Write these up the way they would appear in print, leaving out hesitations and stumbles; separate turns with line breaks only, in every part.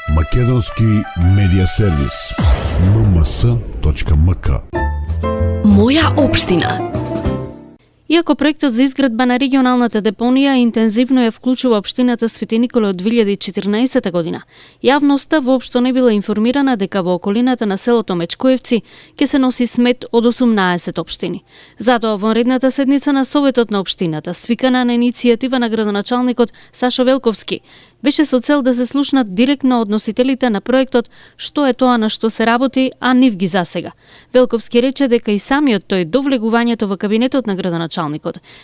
Македонски медиа сервис. mms.mk.
Моја општина.
Иако проектот за изградба на регионалната депонија интензивно ја вклучува општината Свети Николе од 2014 година, јавноста воопшто не била информирана дека во околината на селото Мечкоевци ќе се носи смет од 18 општини. Затоа во редната седница на Советот на општината, свикана на иницијатива на градоначалникот Сашо Велковски, беше со цел да се слушнат директно од носителите на проектот што е тоа на што се работи, а нив ги засега. Велковски рече дека и самиот тој до влегувањето во кабинетот на градоначалникот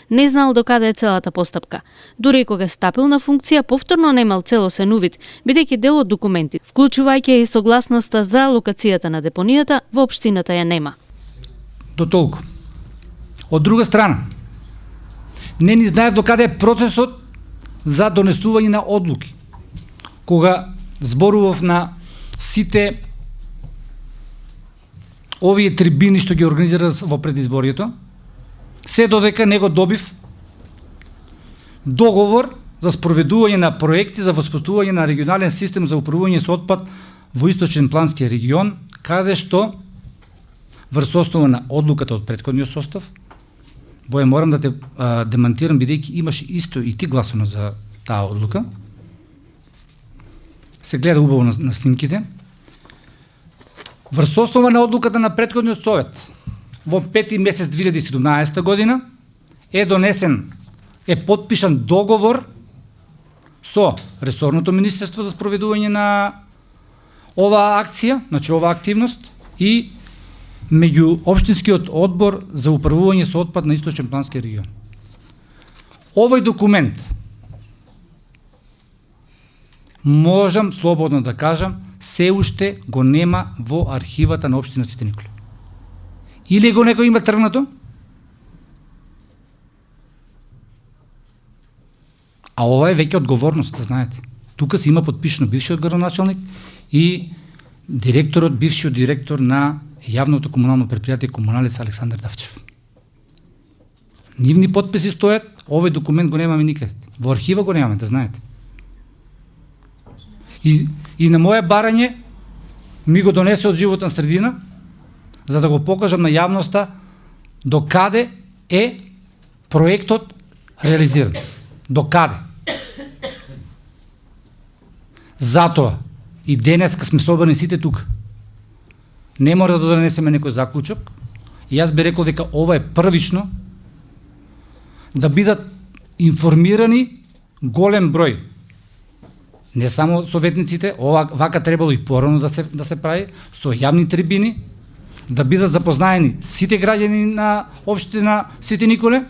не знал до каде е целата постапка. Дури и кога стапил на функција, повторно немал целосен увид, бидејќи дел од документи, вклучувајќи и согласноста за локацијата на депонијата, во општината ја нема.
До толку. Од друга страна, не ни знаев до каде е процесот за донесување на одлуки. Кога зборував на сите овие трибини што ги организира во предизборието, се додека него добив договор за спроведување на проекти за воспоставување на регионален систем за управување со отпад во Источен плански регион, каде што врз основа на одлуката од претходниот состав, Боја, морам да те демантирам, бидејќи имаш исто и ти гласано за таа одлука. Се гледа убаво на снимките. Врз основа на одлуката на претходниот совет во 5 месец 2017 година е донесен, е потпишан договор со ресорното министерство за спроведување на оваа акција, значи оваа активност, и меѓу општинскиот одбор за управување со отпад на Источен плански регион. Овој документ, можам слободно да кажам, се уште го нема во архивата на општина Свети Николе. Или го некој има тргнато, а ова е веќе одговорност, да знаете. Тука се има подпишано бившиот градоначалник и бившиот директор на јавното комунално предпријатие Комуналец Александар Давчев. Нивни подписи стојат, овој документ го немаме никаде. Во архива го немаме, да знаете. И на моје барање ми го донесе од Животна средина, за да го покажам на јавноста до каде е проектот реализиран. До каде. Затоа и денеска сме собрани сите тука. Не мора да донесеме некој заклучок, и јас би рекол дека ова е првично да бидат информирани голем број. Не само советниците, вака требало и порано да се прави, со јавни трибини, да бидат запознаени сите граѓани на општина Свети Николе.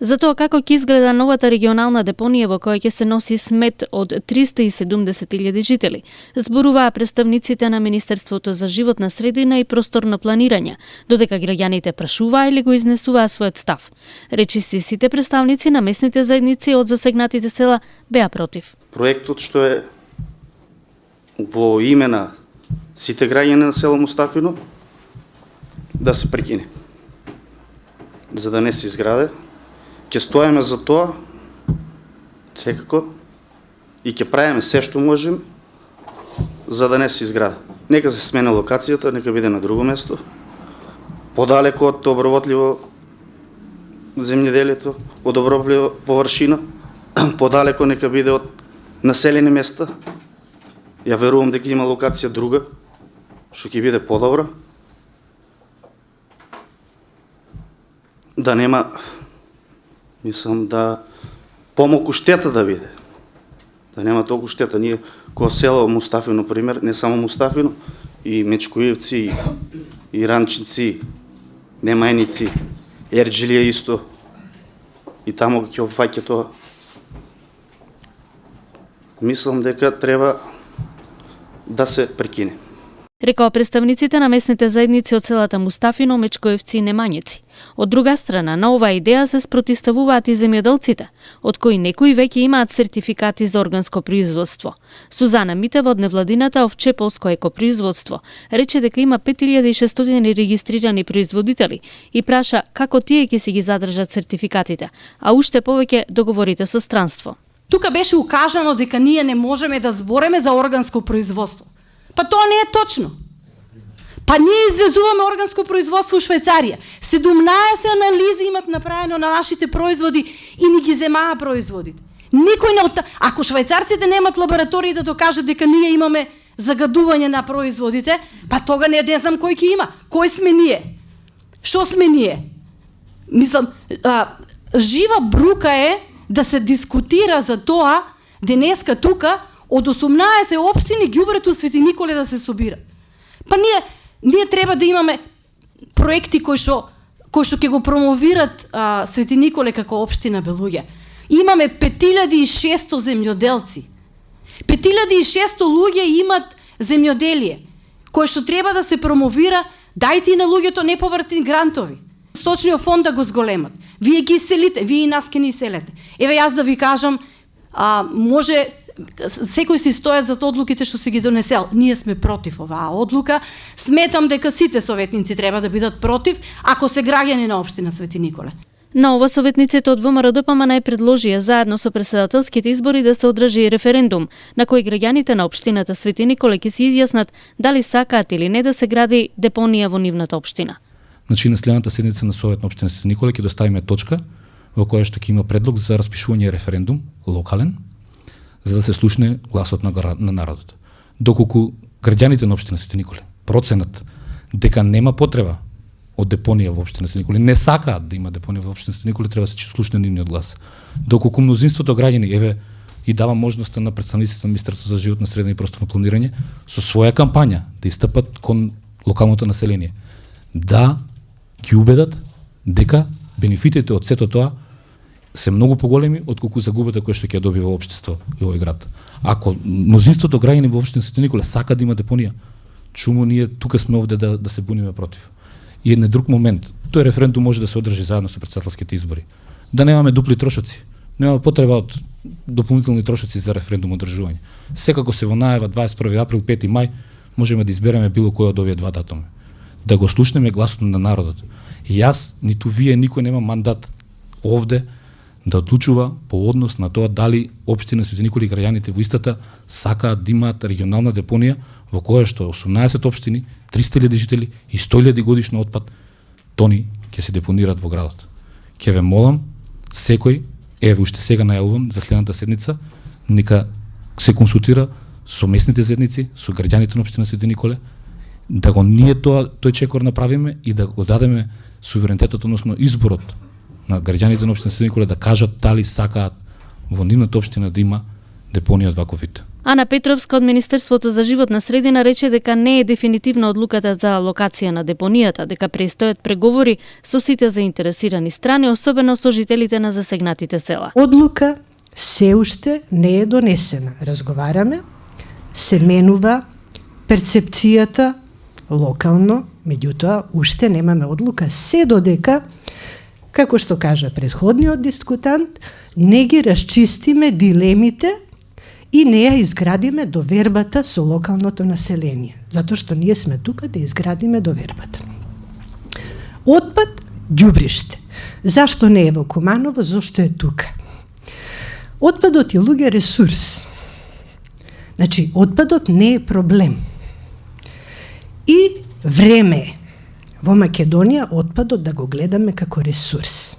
За тоа како ќе изгледа новата регионална депонија во која ќе се носи смет од 370.000 жители, зборуваа представниците на Министерството за животна средина и просторно планирање, додека граѓаните прашуваа или го изнесуваа својот став. Речиси сите представници на местните заедници од засегнатите села беа против.
Проектот што е во име на сите граѓани на село Мустафино да се прекине, за да не се изграде. Ќе стоиме за тоа, секако, и ќе правиме се што можем, за да не се изграда. Нека се смени локацијата, нека биде на друго место, подалеко од обработливо земјоделието, од обработлива површина, подалеко нека биде од населени места. Ја верувам дека има локација друга, што ќе биде подобра. Да нема, мислам, да помалку штета да биде. Да нема толку штета. Ние, кој село Мустафино, пример, не само Мустафино, и Мечкоевци, и Ранчици, Немајници, Ерджилија исто, и таму ќе опфаќа тоа. Мислам дека треба да се прекине.
Рекоа представниците на местните заедници од селата Мустафино, Мечкоевци и Немањици. Од друга страна, на оваа идеја се спротивставуваат и земјоделците, од кои некои веќе имаат сертификати за органско производство. Сузана Митева од невладината Овчеполско екопроизводство рече дека има 5600 регистрирани производители и праша како тие ќе си ги задржат сертификатите, а уште повеќе договорите со странство.
Тука беше укажано дека ние не можеме да збореме за органско производство. Па тоа не е точно. Па ние извезуваме органско производство у Швајцарија. 17 анализи имат направено на нашите производи и ни ги земаа производите. Никој не ако швајцарците немат лаборатории да докажат дека ние имаме загадување на производите, па тога не знам кој ќе има. Кој сме ние? Што сме ние? Мислам, жива брука е да се дискутира за тоа денеска тука од 18 општини ѓубрето Свети Николе да се собира. Па ние треба да имаме проекти кои што ќе го промовират Свети Николе како општина Белуѓе. Имаме 5600 земјоделци. 5600 луѓе имат земјоделие, кое што треба да се промовира. Дајте и на луѓето неповратни грантови. Сточниот фонд да го зголемат. Вие ги иселите, вие и нас ке ни иселете. Еве јас да ви кажам, може секој си стоят за одлуките што се ги донесел. Ние сме против оваа одлука. Сметам дека сите советници треба да бидат против, ако се граѓани на општина Свети Николе.
На ова советниците од ВМРО-ДПМН предложија заедно со претседателските избори да се одржи референдум, на кој граѓаните на општината Свети Николе ќе се изјаснат дали сакаат или не да се гради депонија во нивната општина.
Значи на следната седница на Совет на општина Свети Николе ќе доставиме точка во која што ќе има предлог за распишување референдум локален, за да се слушне гласот на народот. Доколку граѓаните на општина Свети Николе проценат дека нема потреба од депонија во општина Свети Николе, не сакаат да има депонија во општина Свети Николе, треба да се слушне нивниот глас. Доколку мнозинството граѓани, еве, и дава можноста на представниците на Министерството за животна средина и просторно планирање со своја кампања да истапат кон локалното население, да ги убедат дека бенефитите од сето тоа се многу поголеми отколку загубата која што ќе добива општество и овој град. Ако мнозинството граѓани во општина Свети Николе сака да има депонија, чумо ние тука сме овде да се буниме против. И еден друг момент, тој референдум може да се одржи заедно со претседателските избори. Да немаме дупли трошоци. Нема потреба од дополнителни трошоци за референдум одржување. Секако се во најава 21 април, 5 мај, можеме да избереме било кој од овие два датуми. Да го слушнеме гласот на народот. И јас, ниту вие, никој нема мандат овде да одлучува по однос на тоа дали општина Свети Николе и граѓаните во истата сакаат да имаат регионална депонија во која што 18 општини, 300.000 жители и 100.000 годишно отпад тони ќе се депонираат во градот. Ќе ве молам секој, еве уште сега најавувам за следната седница, нека се консултира со местните заедници, со граѓаните на општина Свети Николе, да го ние тој чекор направиме и да го дадеме суверенитетот, односно изборот на граѓаните на општина Свети Николе да кажат дали сакаат во нивната општина да има депонија од ваков вид.
Ана Петровска од Министерството за животна средина рече дека не е дефинитивна одлуката за локација на депонијата, дека престојат преговори со сите заинтересирани страни, особено со жителите на засегнатите села.
Одлука се уште не е донесена. Разговараме, се менува перцепцијата локално, меѓутоа уште немаме одлука, се додека, како што кажа претходниот дискутант, не ги расчистиме дилемите и не ја изградиме довербата со локалното население. Затоа што ние сме тука да изградиме довербата. Отпад, ѓубриште. Зашто не е во Куманово, зашто е тука? Отпадот е луѓе ресурс. Значи, отпадот не е проблем. И време е во Македонија отпадот да го гледаме како ресурс.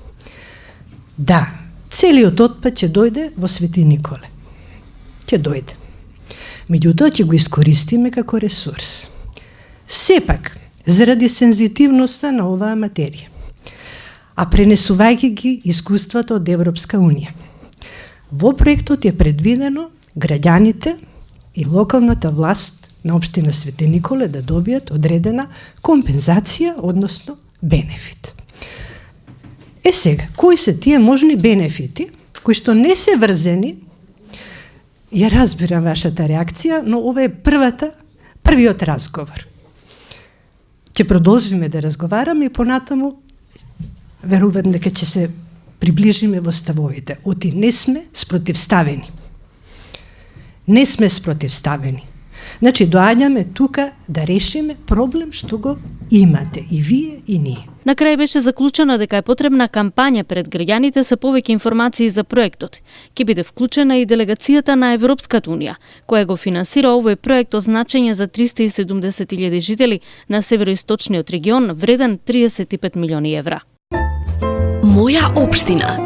Да, целиот отпад ќе дојде во Свети Николе. Ќе дојде. Меѓутоа ќе го искористиме како ресурс. Сепак, заради сензитивноста на оваа материја, а пренесувајќи ги искуствата од Европска Унија, во проектот е предвидено граѓаните и локалната власт на општина Свети Николе да добијат одредена компензација, односно бенефит. Сега, кои се тие можни бенефити, кои што не се врзени? Ја разбирам вашата реакција, но ова е првиот разговор. Ќе продолжиме да разговараме и понатаму верувам дека ќе се приближиме во ставовите. Оти не сме спротивставени. Не сме спротивставени. Значи, доаѓаме тука да решиме проблем што го имате и вие и ние.
На крај беше заклучено дека е потребна кампања пред граѓаните со повеќе информации за проектот. Ќе биде вклучена и делегацијата на Европската унија, која го финансира овој проект од значење за 370.000 жители на североисточниот регион, вреден 35 милиони евра.
Моја општина.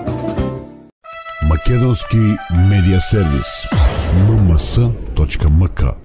Македонски медиа сервис. mms.mk